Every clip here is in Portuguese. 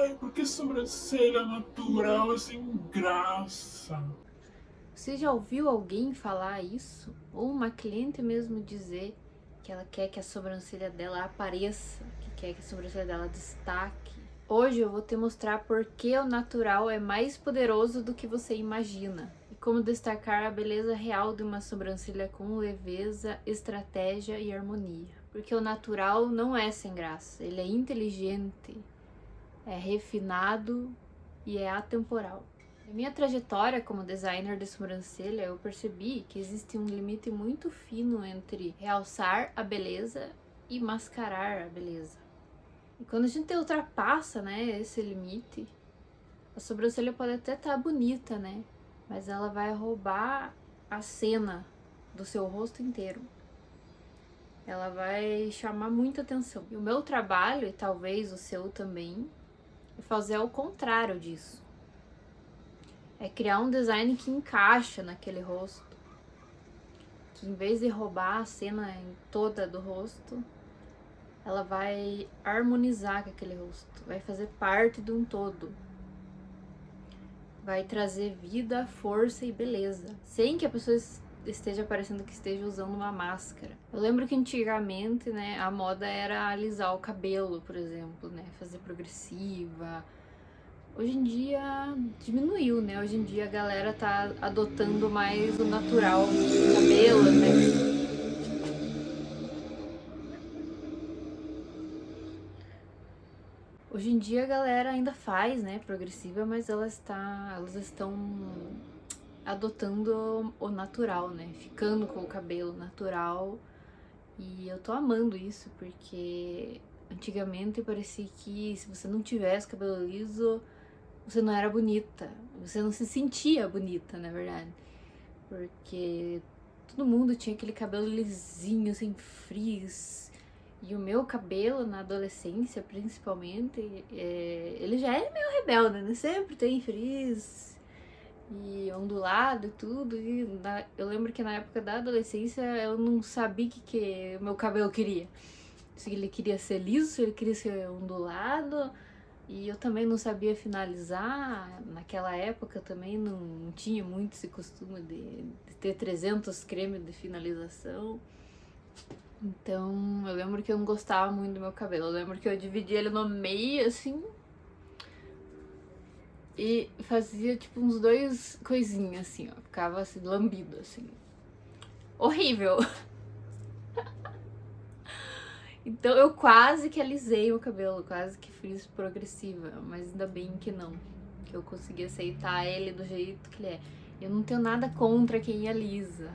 Ai, porque sobrancelha natural é sem graça. Você já ouviu alguém falar isso? Ou uma cliente mesmo dizer que ela quer que a sobrancelha dela apareça, que quer que a sobrancelha dela destaque? Hoje eu vou te mostrar por que o natural é mais poderoso do que você imagina e como destacar a beleza real de uma sobrancelha com leveza, estratégia e harmonia. Porque o natural não é sem graça, ele é inteligente, é refinado e é atemporal. Na minha trajetória como designer de sobrancelha, eu percebi que existe um limite muito fino entre realçar a beleza e mascarar a beleza. E quando a gente ultrapassa, né, esse limite, a sobrancelha pode até estar bonita, né, mas ela vai roubar a cena do seu rosto inteiro. Ela vai chamar muita atenção. E o meu trabalho, e talvez o seu também, é fazer o contrário disso. É criar um design que encaixa naquele rosto, que em vez de roubar a cena toda do rosto, ela vai harmonizar com aquele rosto, vai fazer parte de um todo, vai trazer vida, força e beleza, sem que a pessoa esteja parecendo que esteja usando uma máscara. Eu lembro que antigamente, né, a moda era alisar o cabelo, por exemplo, né, fazer progressiva. Hoje em dia diminuiu, né? Hoje em dia a galera tá adotando mais o natural do cabelo, né? Hoje em dia a galera ainda faz, né, progressiva, mas elas estão adotando o natural, né? Ficando com o cabelo natural. E eu tô amando isso, porque antigamente parecia que se você não tivesse cabelo liso, você não era bonita. Você não se sentia bonita, na verdade. Porque todo mundo tinha aquele cabelo lisinho, sem frizz. E o meu cabelo, na adolescência, principalmente, ele já é meio rebelde, né? Sempre tem frizz e ondulado e tudo. Eu lembro que na época da adolescência eu não sabia o que o meu cabelo queria. Se ele queria ser liso, se ele queria ser ondulado. E eu também não sabia finalizar. Naquela época eu também não tinha muito esse costume de ter 300 cremes de finalização. Então eu lembro que eu não gostava muito do meu cabelo. Eu lembro que eu dividia ele no meio, assim, e fazia tipo uns dois coisinhas, assim, ó. Ficava assim, lambido, assim. Horrível! Então eu quase que alisei o cabelo, quase que fiz progressiva, mas ainda bem que não. Que eu consegui aceitar ele do jeito que ele é. Eu não tenho nada contra quem alisa,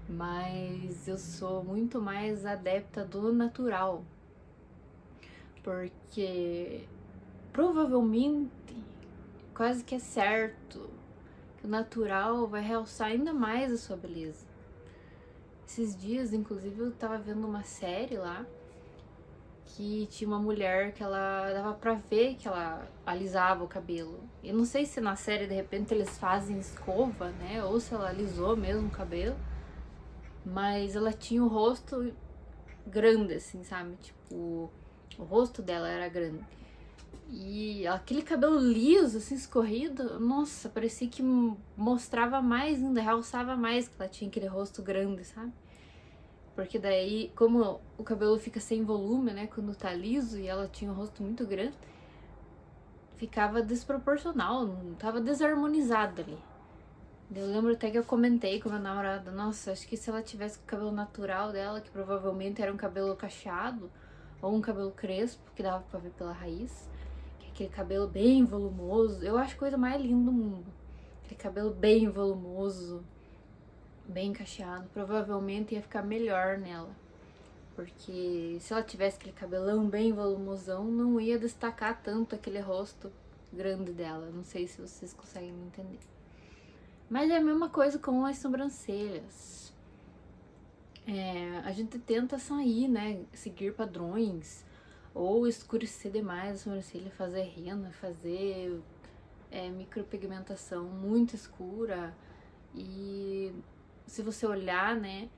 mas eu sou muito mais adepta do natural. Porque provavelmente, quase que é certo, que o natural vai realçar ainda mais a sua beleza. Esses dias, inclusive, eu tava vendo uma série lá que tinha uma mulher que ela dava pra ver que ela alisava o cabelo. Eu não sei se na série de repente eles fazem escova, né? Ou se ela alisou mesmo o cabelo. Mas ela tinha o rosto grande, assim, sabe? Tipo, o rosto dela era grande. E aquele cabelo liso, assim, escorrido, nossa, parecia que mostrava mais ainda, realçava mais que ela tinha aquele rosto grande, sabe? Porque daí, como o cabelo fica sem volume, né, quando tá liso e ela tinha um rosto muito grande, ficava desproporcional, não tava desarmonizado ali. Eu lembro até que eu comentei com a minha namorada, nossa, acho que se ela tivesse o cabelo natural dela, que provavelmente era um cabelo cacheado, ou um cabelo crespo, que dava pra ver pela raiz, que é aquele cabelo bem volumoso, eu acho a coisa mais linda do mundo. Aquele cabelo bem volumoso, bem cacheado, provavelmente ia ficar melhor nela. Porque se ela tivesse aquele cabelão bem volumosão, não ia destacar tanto aquele rosto grande dela. Não sei se vocês conseguem me entender. Mas é a mesma coisa com as sobrancelhas. A gente tenta sair, né? Seguir padrões. Ou escurecer demais a sobrancelha, fazer rena, fazer micropigmentação muito escura. E se você olhar, né?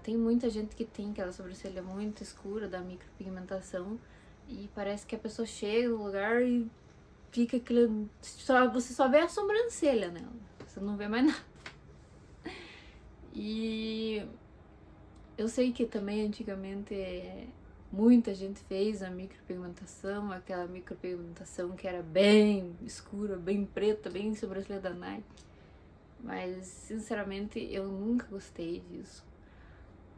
Tem muita gente que tem aquela sobrancelha muito escura da micropigmentação E parece que a pessoa chega no lugar e fica aquele... Você só vê a sobrancelha nela, você não vê mais nada. E eu sei que também antigamente muita gente fez a micropigmentação, aquela micropigmentação que era bem escura, bem preta, bem sobrancelha da Nike. Mas, sinceramente, eu nunca gostei disso.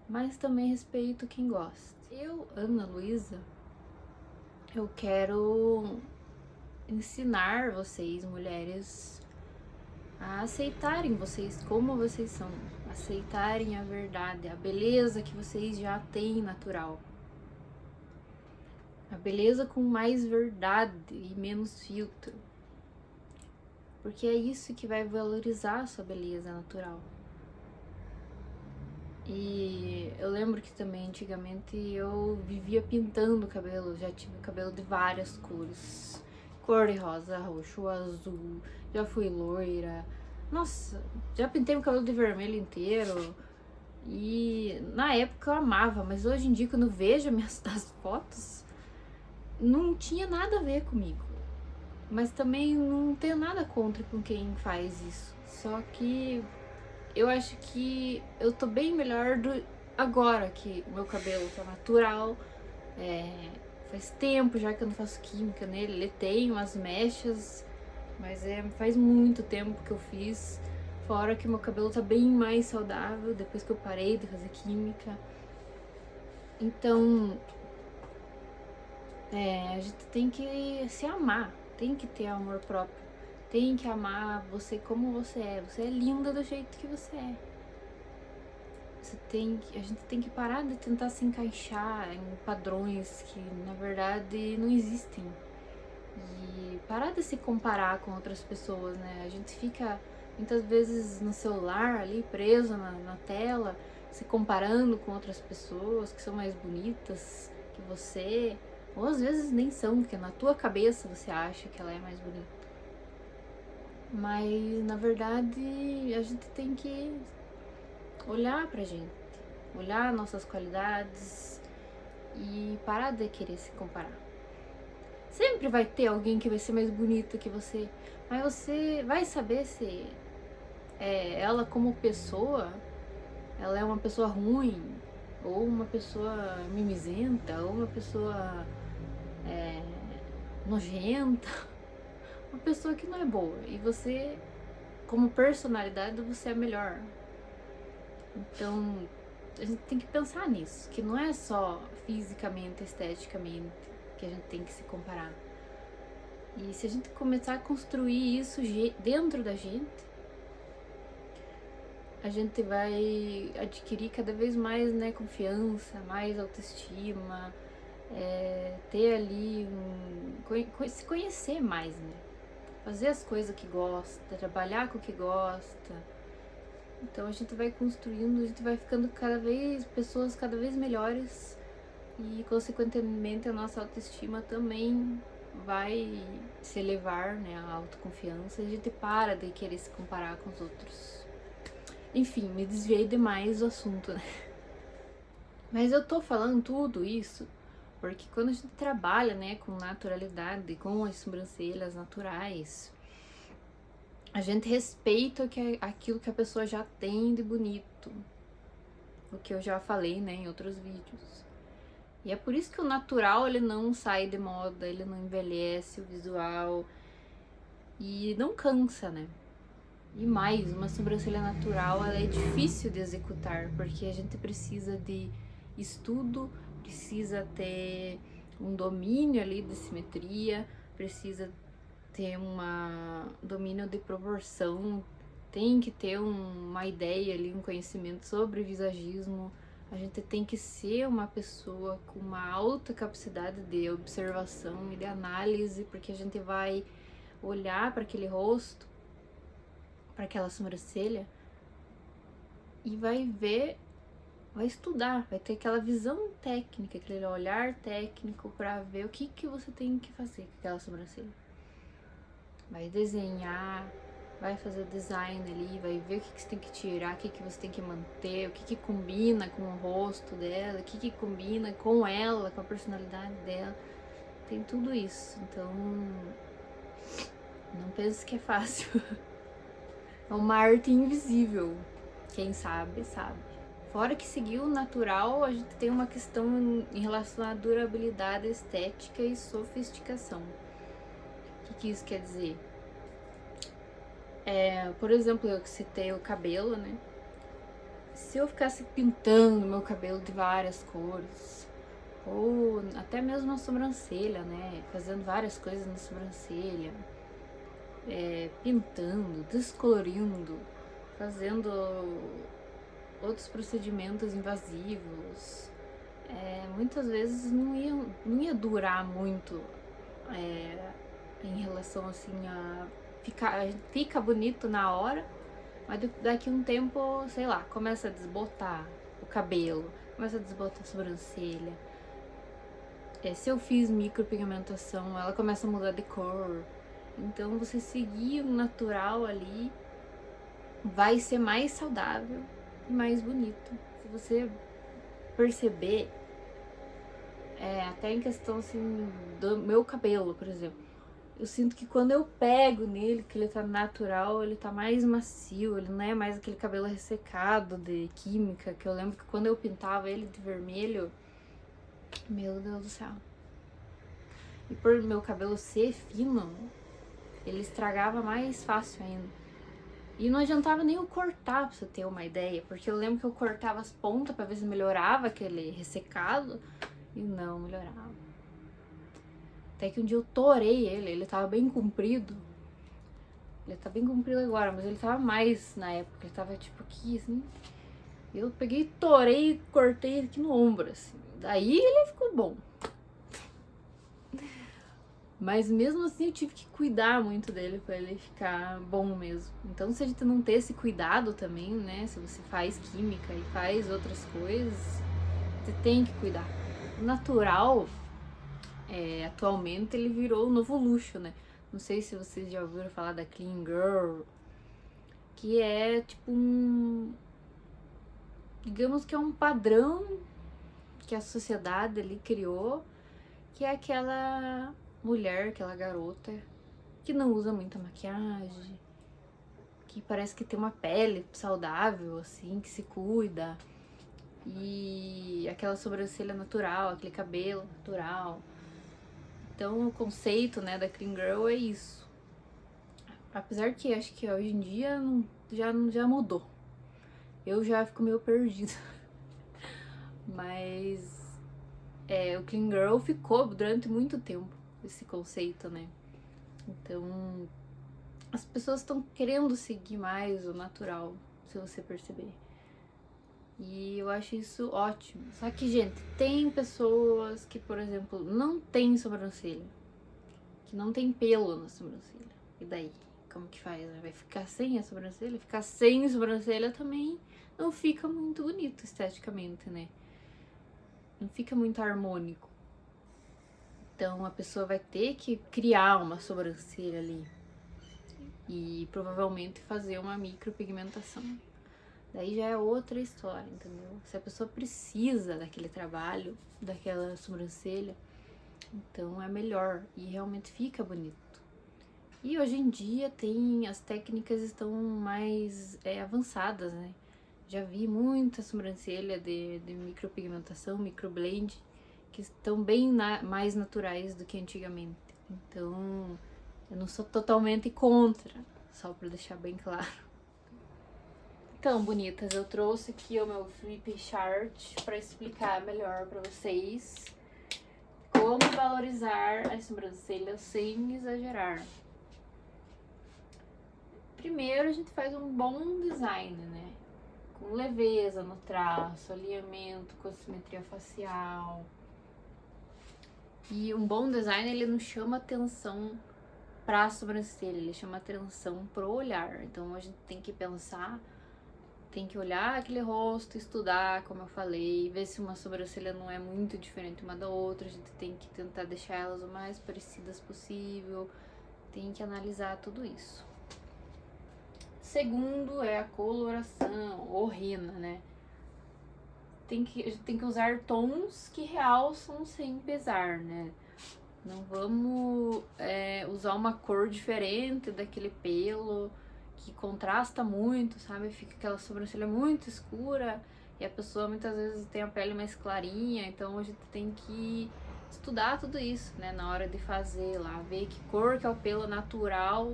Mas também respeito quem gosta. Eu, Ana Luísa, eu quero ensinar vocês, mulheres, a aceitarem vocês como vocês são. Aceitarem a verdade, a beleza que vocês já têm natural. A beleza com mais verdade e menos filtro. Porque é isso que vai valorizar a sua beleza natural. E eu lembro que também antigamente eu vivia pintando o cabelo, já tive cabelo de várias cores. Cor de rosa, roxo, azul, já fui loira. Nossa, já pintei o cabelo de vermelho inteiro. E na época eu amava, mas hoje em dia quando eu vejo as fotos, não tinha nada a ver comigo. Mas também não tenho nada contra com quem faz isso. Só que eu acho que eu tô bem melhor agora que o meu cabelo tá natural. Faz tempo já que eu não faço química nele. Ele tem umas mechas, mas faz muito tempo que eu fiz. Fora que meu cabelo tá bem mais saudável depois que eu parei de fazer química. Então, a gente tem que se amar. Tem que ter amor próprio, tem que amar você como você é. Você é linda do jeito que você é. A gente tem que parar de tentar se encaixar em padrões que na verdade não existem. E parar de se comparar com outras pessoas, né? A gente fica muitas vezes no celular ali, preso na tela, se comparando com outras pessoas que são mais bonitas que você. Ou às vezes nem são, porque na tua cabeça você acha que ela é mais bonita. Mas na verdade a gente tem que olhar pra gente, olhar nossas qualidades e parar de querer se comparar. Sempre vai ter alguém que vai ser mais bonita que você, mas você vai saber se ela como pessoa, ela é uma pessoa ruim, ou uma pessoa mimizenta, ou uma pessoa nojenta, uma pessoa que não é boa. E você, como personalidade, você é melhor. Então, a gente tem que pensar nisso, que não é só fisicamente, esteticamente que a gente tem que se comparar. E se a gente começar a construir isso dentro da gente, a gente vai adquirir cada vez mais, né, confiança, mais autoestima, ter ali se conhecer mais, né? Fazer as coisas que gosta, trabalhar com o que gosta. Então a gente vai construindo, a gente vai ficando pessoas cada vez melhores e consequentemente a nossa autoestima também vai se elevar, né, a autoconfiança. A gente para de querer se comparar com os outros. Enfim, me desviei demais do assunto, né? Mas eu tô falando tudo isso porque quando a gente trabalha, né, com naturalidade, com as sobrancelhas naturais, a gente respeita aquilo que a pessoa já tem de bonito. O que eu já falei, né, em outros vídeos. E é por isso que o natural, ele não sai de moda, ele não envelhece o visual e não cansa, né? E mais, uma sobrancelha natural, ela é difícil de executar, porque a gente precisa de estudo, precisa ter um domínio ali de simetria, precisa ter domínio de proporção, tem que ter uma ideia ali, um conhecimento sobre visagismo. A gente tem que ser uma pessoa com uma alta capacidade de observação e de análise, porque a gente vai olhar para aquele rosto, para aquela sobrancelha e vai ver, vai estudar, vai ter aquela visão técnica, aquele olhar técnico para ver o que você tem que fazer com aquela sobrancelha. Vai desenhar, vai fazer o design ali, vai ver o que você tem que tirar, o que você tem que manter, o que combina com o rosto dela, o que combina com ela, com a personalidade dela. tem tudo isso. Então, não pense que é fácil. É uma arte invisível. Quem sabe, sabe. Fora que seguir o natural, a gente tem uma questão em relação à durabilidade, estética e sofisticação. O que isso quer dizer? Por exemplo, eu que citei o cabelo, né? Se eu ficasse pintando meu cabelo de várias cores, ou até mesmo a sobrancelha, né? Fazendo várias coisas na sobrancelha, pintando, descolorindo, fazendo outros procedimentos invasivos, muitas vezes não ia durar muito em relação assim a fica bonito na hora, mas daqui a um tempo, sei lá, começa a desbotar o cabelo, começa a desbotar a sobrancelha. Se eu fiz micropigmentação, ela começa a mudar de cor. Então você seguir o natural ali vai ser mais saudável e mais bonito. Se você perceber, até em questão assim do meu cabelo, por exemplo, eu sinto que quando eu pego nele, que ele tá natural, ele tá mais macio, ele não é mais aquele cabelo ressecado de química, que eu lembro que quando eu pintava ele de vermelho, meu Deus do céu. E por meu cabelo ser fino, ele estragava mais fácil ainda. E não adiantava nem eu cortar, pra você ter uma ideia, porque eu lembro que eu cortava as pontas pra ver se melhorava aquele ressecado, e não melhorava. Até que um dia eu torei ele tava bem comprido. Ele tá bem comprido agora, mas ele tava mais na época, ele tava tipo aqui, assim. Eu peguei, torei, cortei aqui no ombro, assim. Daí ele ficou bom. Mas mesmo assim eu tive que cuidar muito dele pra ele ficar bom mesmo. Então se a gente não ter esse cuidado também, né? Se você faz química e faz outras coisas, você tem que cuidar. O natural, atualmente, ele virou o novo luxo, né? Não sei se vocês já ouviram falar da Clean Girl, que é tipo digamos que é um padrão que a sociedade ali criou, que é aquela mulher, aquela garota que não usa muita maquiagem, que parece que tem uma pele saudável, assim, que se cuida, e aquela sobrancelha natural, aquele cabelo natural. Então o conceito, né, da Clean Girl é isso. Apesar que acho que hoje em dia já mudou. Eu já fico meio perdida. Mas o Clean Girl ficou durante muito tempo, esse conceito, né? Então as pessoas estão querendo seguir mais o natural, se você perceber. E eu acho isso ótimo. Só que, gente, tem pessoas que, por exemplo, não tem sobrancelha, que não tem pelo na sobrancelha. E daí? Como que faz? Vai ficar sem a sobrancelha? Ficar sem sobrancelha também não fica muito bonito esteticamente, né? Não fica muito harmônico. Então a pessoa vai ter que criar uma sobrancelha ali e provavelmente fazer uma micropigmentação. Daí já é outra história, entendeu? Se a pessoa precisa daquele trabalho, daquela sobrancelha, então é melhor e realmente fica bonito. E hoje em dia as técnicas estão mais avançadas, né? Já vi muita sobrancelha de micropigmentação, microblend, que estão bem mais naturais do que antigamente. Então, eu não sou totalmente contra, só para deixar bem claro. Então, bonitas, eu trouxe aqui o meu flip chart para explicar melhor para vocês como valorizar as sobrancelhas sem exagerar. Primeiro, a gente faz um bom design, né? Com leveza no traço, alinhamento com a simetria facial. E um bom design, ele não chama atenção para a sobrancelha, ele chama atenção pro olhar. Então, a gente tem que pensar, tem que olhar aquele rosto, estudar, como eu falei, ver se uma sobrancelha não é muito diferente uma da outra. A gente tem que tentar deixar elas o mais parecidas possível, tem que analisar tudo isso. Segundo é a coloração, ou rena, né? A gente tem que usar tons que realçam sem pesar, né? Não vamos usar uma cor diferente daquele pelo que contrasta muito, sabe? Fica aquela sobrancelha muito escura e a pessoa muitas vezes tem a pele mais clarinha, então a gente tem que estudar tudo isso, né? Na hora de fazer lá, ver que cor que é o pelo natural,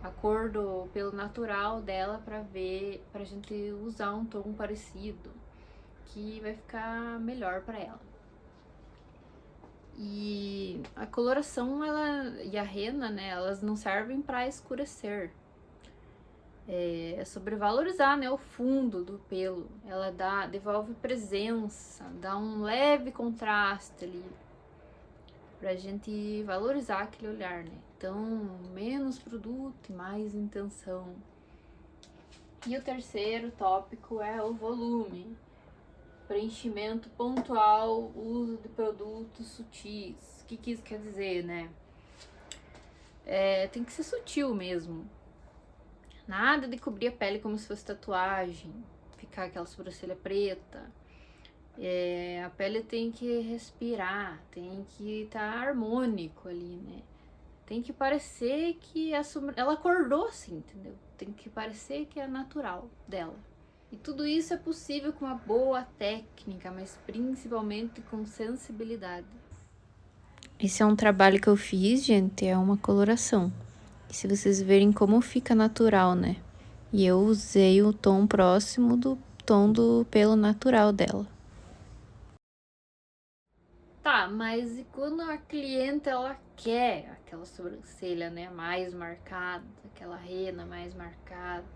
a cor do pelo natural dela pra ver, pra gente usar um tom parecido, que vai ficar melhor pra ela. E a coloração e a rena, né, elas não servem para escurecer. É sobre valorizar, né, o fundo do pelo. Ela devolve presença, dá um leve contraste ali, pra gente valorizar aquele olhar, né? Então, menos produto e mais intenção. E o terceiro tópico é o volume. Preenchimento pontual, uso de produtos sutis. O que isso quer dizer, né? Tem que ser sutil mesmo. Nada de cobrir a pele como se fosse tatuagem, ficar aquela sobrancelha preta. A pele tem que respirar, tem que estar harmônico ali, né? Tem que parecer que ela acordou assim, entendeu? Tem que parecer que é natural dela. E tudo isso é possível com uma boa técnica, mas principalmente com sensibilidade. Esse é um trabalho que eu fiz, gente, é uma coloração. E se vocês verem como fica natural, né? E eu usei o tom próximo do tom do pelo natural dela. Tá, mas e quando a cliente ela quer aquela sobrancelha, né, mais marcada, aquela rena mais marcada,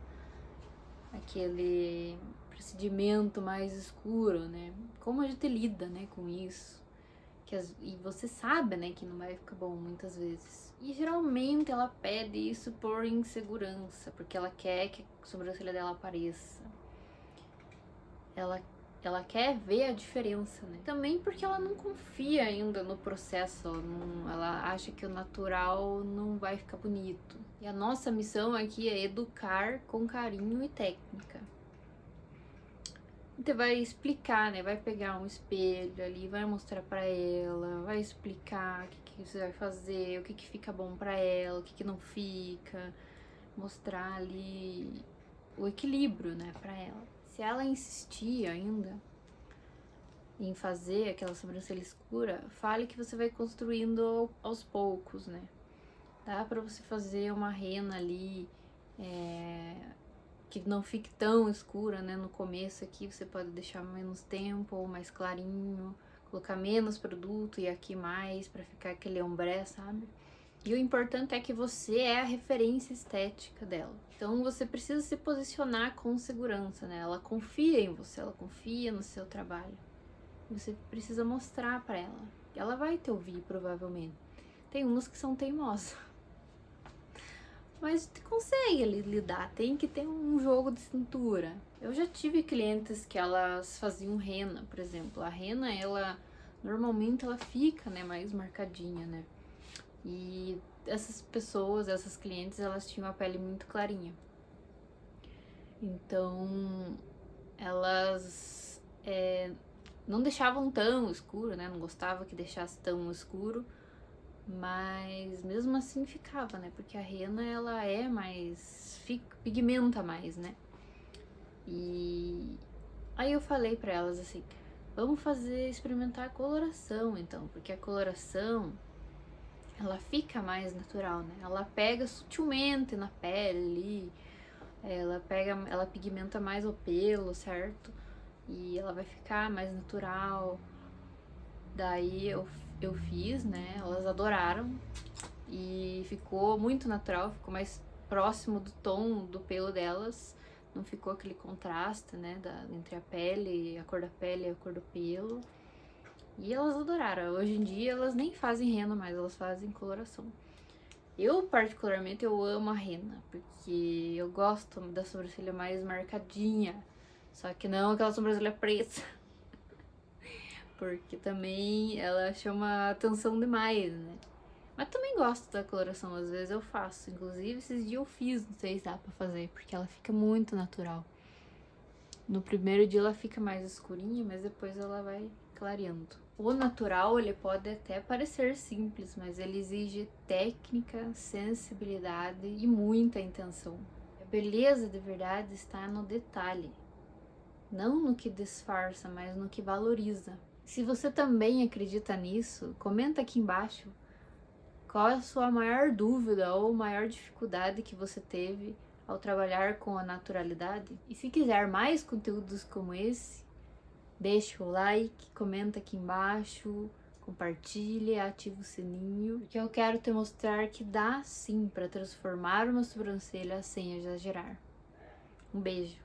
aquele procedimento mais escuro, né? Como a gente lida, né, com isso? E você sabe, né, que não vai ficar bom muitas vezes. E geralmente ela pede isso por insegurança, porque ela quer que a sobrancelha dela apareça. Ela quer ver a diferença, né? Também porque ela não confia ainda no processo, ela acha que o natural não vai ficar bonito. E a nossa missão aqui é educar com carinho e técnica. Então vai explicar, né? Vai pegar um espelho ali, vai mostrar pra ela, vai explicar o que você vai fazer, o que fica bom pra ela, o que não fica. Mostrar ali o equilíbrio, né, pra ela. Se ela insistir ainda em fazer aquela sobrancelha escura, fale que você vai construindo aos poucos, né? Dá pra você fazer uma rena ali, que não fique tão escura, né? No começo aqui você pode deixar menos tempo ou mais clarinho, colocar menos produto e aqui mais pra ficar aquele ombré, sabe? E o importante é que você é a referência estética dela. Então você precisa se posicionar com segurança, né? Ela confia em você, ela confia no seu trabalho. Você precisa mostrar pra ela. Ela vai te ouvir, provavelmente. Tem umas que são teimosas. Mas consegue lidar, tem que ter um jogo de cintura. Eu já tive clientes que elas faziam rena, por exemplo. A rena, normalmente ela fica, né, mais marcadinha, né? E essas pessoas, essas clientes, elas tinham a pele muito clarinha. Então, elas não deixavam tão escuro, né? Não gostava que deixasse tão escuro. Mas mesmo assim ficava, né? Porque a rena, ela é mais... pigmenta mais, né? E aí eu falei pra elas assim, vamos experimentar a coloração, então. Porque a coloração, ela fica mais natural, né? Ela pega sutilmente na pele ali, ela pigmenta mais o pelo, certo? E ela vai ficar mais natural. Daí eu fiz, né? Elas adoraram e ficou muito natural, ficou mais próximo do tom do pelo delas. Não ficou aquele contraste, né? Entre a pele, a cor da pele e a cor do pelo. E elas adoraram. Hoje em dia elas nem fazem rena mais, elas fazem coloração. Eu, particularmente, eu amo a rena, porque eu gosto da sobrancelha mais marcadinha. Só que não aquela sobrancelha preta. Porque também ela chama atenção demais, né? Mas também gosto da coloração, às vezes eu faço. Inclusive, esses dias eu fiz, não sei se dá pra fazer, porque ela fica muito natural. No primeiro dia ela fica mais escurinha, mas depois ela vai clareando. O natural, ele pode até parecer simples, mas ele exige técnica, sensibilidade e muita intenção. A beleza de verdade está no detalhe, não no que disfarça, mas no que valoriza. Se você também acredita nisso, comenta aqui embaixo qual é a sua maior dúvida ou maior dificuldade que você teve ao trabalhar com a naturalidade. E se quiser mais conteúdos como esse, deixa o like, comenta aqui embaixo, compartilha, ativa o sininho, porque eu quero te mostrar que dá sim para transformar uma sobrancelha sem exagerar. Um beijo!